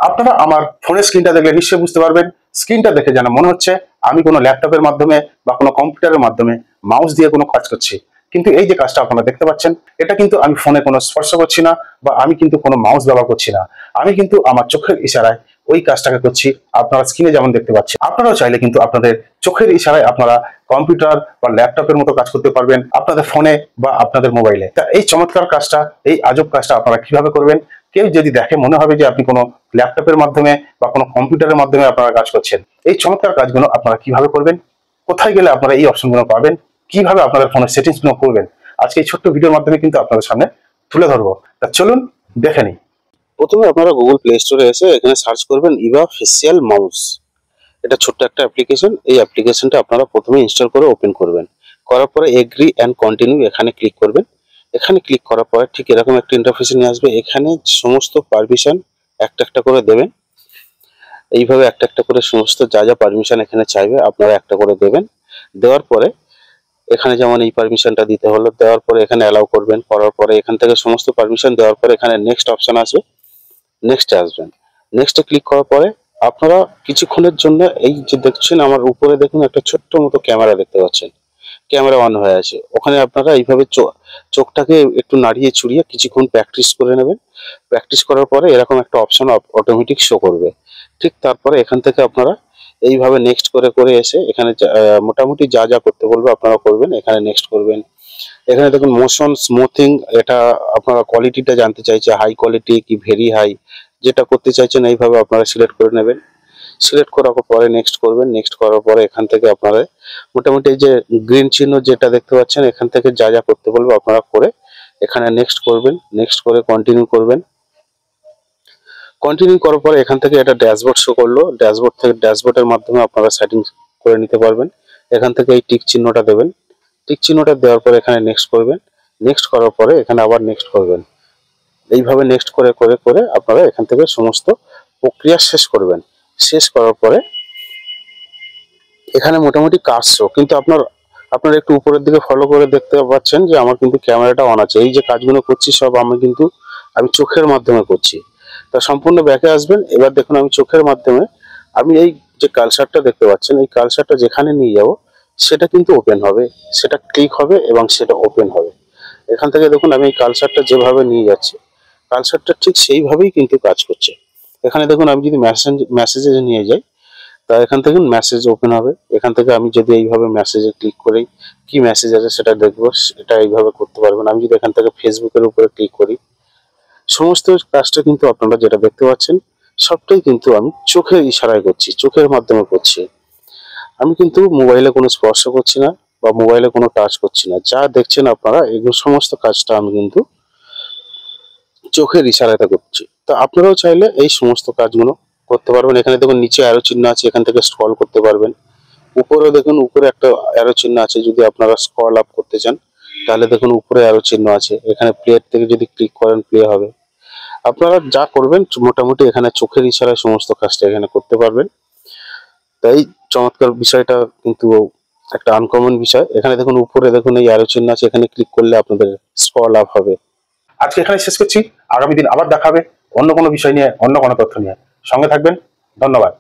আপনারা আমার ফোনের স্ক্রিনটা দেখলে নিশ্চয়ই বুঝতে পারবেন, স্ক্রিনটা দেখে যেন মনে হচ্ছে আমি কোনো ল্যাপটপের মাধ্যমে বা কোনো কম্পিউটারের মাধ্যমে মাউস দিয়ে কোনো কাজ করছি। কিন্তু এই যে কাজটা আপনারা দেখতে পাচ্ছেন, এটা কিন্তু আমি ফোনে কোনো স্পর্শ করছি না বা আমি কিন্তু কোনো মাউস ব্যবহার করছি না। আমি কিন্তু আমার চোখের ইশারায় ওই কাজটাকে করছি। আপনারা স্ক্রিনে যেমন দেখতে পাচ্ছেন, আপনারাও চাইলে কিন্তু আপনাদের চোখের ইশারায় আপনারা কম্পিউটার বা ল্যাপটপের মতো কাজ করতে পারবেন আপনাদের ফোনে বা আপনাদের মোবাইলে। তা এই চমৎকার কাজটা, এই আজব কাজটা আপনারা কিভাবে করবেন? কেউ যদি দেখে মনে হবে যে আপনি কোনো ল্যাপটপের মাধ্যমে বা কোনো কম্পিউটারের মাধ্যমে আপনারা কাজ করছেন। এই চমৎকার কাজগুলো আপনারা কিভাবে করবেন, কোথায় গেলে আপনারা এই অপশনগুলো পাবেন, কিভাবে আপনাদের ফোনের সেটিংস গুলো করবেন, আজকে এই ছোট্ট ভিডিওর মাধ্যমে কিন্তু আপনাদের সামনে তুলে ধরবো। তা চলুন দেখে নিই। প্রথমে আপনারা গুগল প্লে স্টোরে এসে এখানে সার্চ করবেন ইভা ফেসিয়াল মাউস। এটা ছোট্ট একটা অ্যাপ্লিকেশন। এই অ্যাপ্লিকেশনটা আপনারা প্রথমে ইনস্টল করে ওপেন করবেন। করার পরে এগ্রি অ্যান্ড কন্টিনিউ এখানে ক্লিক করবেন। এখানে ক্লিক করার পরে ঠিক এরকম একটা ইন্টারফেস নিয়ে আসবে। এখানে সমস্ত পারমিশন একটা একটা করে দেবেন। এইভাবে একটা একটা করে সমস্ত যা যা পারমিশন এখানে চাইবে আপনারা একটা করে দেবেন। দেওয়ার পরে এখানে যেমন এই পারমিশনটা দিতে হলো, দেওয়ার পরে এখানে অ্যালাউ করবেন। করার পরে এখান থেকে সমস্ত পারমিশন দেওয়ার পরে এখানে নেক্সট অপশন আসবে, নেক্সটে আসবেন। নেক্সটে ক্লিক করার পরে আপনারা কিছুক্ষণের জন্য এই যে দেখছেন আমার উপরে দেখুন একটা ছোট্ট মতো ক্যামেরা দেখতে পাচ্ছেন, ক্যামেরা অন হয়ে আছে। ওখানে আপনারা এইভাবে চোখটাকে একটু নাড়িয়ে চুড়িয়ে কিছুক্ষণ প্র্যাকটিস করে নেবেন। প্র্যাকটিস করার পরে এরকম একটা অপশন অটোমেটিক শো করবে। ঠিক তারপরে এখান থেকে আপনারা এইভাবে নেক্সট করে করে এসে এখানে মোটামুটি যা যা করতে বলবে আপনারা করবেন। এখানে নেক্সট করবেন। এখানে দেখুন মোশন স্মুথিং, এটা আপনারা কোয়ালিটিটা জানতে চাইছে হাই কোয়ালিটি কি ভেরি হাই, যেটা করতে চাইছেন এইভাবে আপনারা সিলেক্ট করে নেবেন। সিলেক্ট করার পরে নেক্সট করবেন। নেক্সট করার পরে এখান থেকে আপনারা মোটামুটি এই যে গ্রিন চিহ্ন যেটা দেখতে পাচ্ছেন এখান থেকে যা যা করতে বলবো আপনারা করে এখানে নেক্সট করবেন। নেক্সট করে কন্টিনিউ করবেন। কন্টিনিউ করার পরে এখান থেকে এটা ড্যাশবোর্ড শো করলো। ড্যাশবোর্ড থেকে ড্যাশবোর্ডের মাধ্যমে আপনারা সেটিং করে নিতে পারবেন। এখান থেকে এই টিক চিহ্নটা দেবেন। টিক চিহ্নটা দেওয়ার পরে এখানে নেক্সট করবেন। নেক্সট করার পরে এখানে আবার নেক্সট করবেন। এইভাবে নেক্সট করে করে করে আপনারা এখান থেকে সমস্ত প্রক্রিয়া শেষ করবেন। শেষ করার পরে এখানে মোটামুটি কাজ শো, কিন্তু আপনারা একটু উপরের দিকে ফলো করে দেখতে পাচ্ছেন যে আমার কিন্তু ক্যামেরাটা অন আছে। এই যে কাজগুলো করছি সব আমি চোখের মাধ্যমে করছি। তা সম্পূর্ণ ব্যাকে আসবেন। এবার দেখুন আমি চোখের মাধ্যমে আমি এই যে কালসারটা দেখতে পাচ্ছেন, এই কালসারটা যেখানে নিয়ে যাব সেটা কিন্তু ওপেন হবে, সেটা ক্লিক হবে এবং সেটা ওপেন হবে। এখান থেকে দেখুন আমি এই কালসারটা যেভাবে নিয়ে যাচ্ছি, কালসারটা ঠিক সেইভাবেই কিন্তু কাজ করছে। এখানে দেখুন আমি যদি মেসেজে নিয়ে যাই, তা এখান থেকে মেসেজ ওপেন হবে। এখান থেকে আমি যদি এইভাবে মেসেজে ক্লিক করি কি মেসেজ আছে সেটা দেখবো, এটা এইভাবে করতে পারবেন। আমি যদি এখান থেকে ফেসবুকের উপরে ক্লিক করি, সমস্ত কাজটা কিন্তু আপনারা যেটা দেখতে পাচ্ছেন সবটাই কিন্তু আমি চোখের ইশারায় করছি, চোখের মাধ্যমে করছি। আমি কিন্তু মোবাইলে কোনো স্পর্শ করছি না বা মোবাইলে কোনো টাচ করছি না। যা দেখছেন আপনারা এগুলো সমস্ত কাজটা আমি কিন্তু চোখের ইশারাতে করছি। তো আপনারাও চাইলে এই সমস্ত কাজগুলো করতে পারবেন। এখানে দেখুন নিচে অ্যারো চিহ্ন আছে, এখান থেকে স্ক্রল করতে পারবেন। উপরেও দেখুন উপরে একটা অ্যারো চিহ্ন আছে, যদি আপনারা স্ক্রল আপ করতে চান তাহলে দেখুন উপরে অ্যারো চিহ্ন আছে। এখানে প্লে থেকে যদি ক্লিক করেন প্লে হবে। আপনারা যা করবেন মোটামুটি এখানে চোখের ইশারায় সমস্ত কাজটা এখানে করতে পারবেন। তাই চমৎকার বিষয়টা কিন্তু একটা আনকমন বিষয়। এখানে দেখুন উপরে দেখুন এই অ্যারো চিহ্ন আছে, এখানে ক্লিক করলে আপনাদের স্ক্রল আপ হবে। আজকে এখানে শেষ করছি। আগামী দিন আবার দেখা হবে অন্য কোনো বিষয় নিয়ে, অন্য কোনো তথ্য নিয়ে। সঙ্গে থাকবেন। ধন্যবাদ।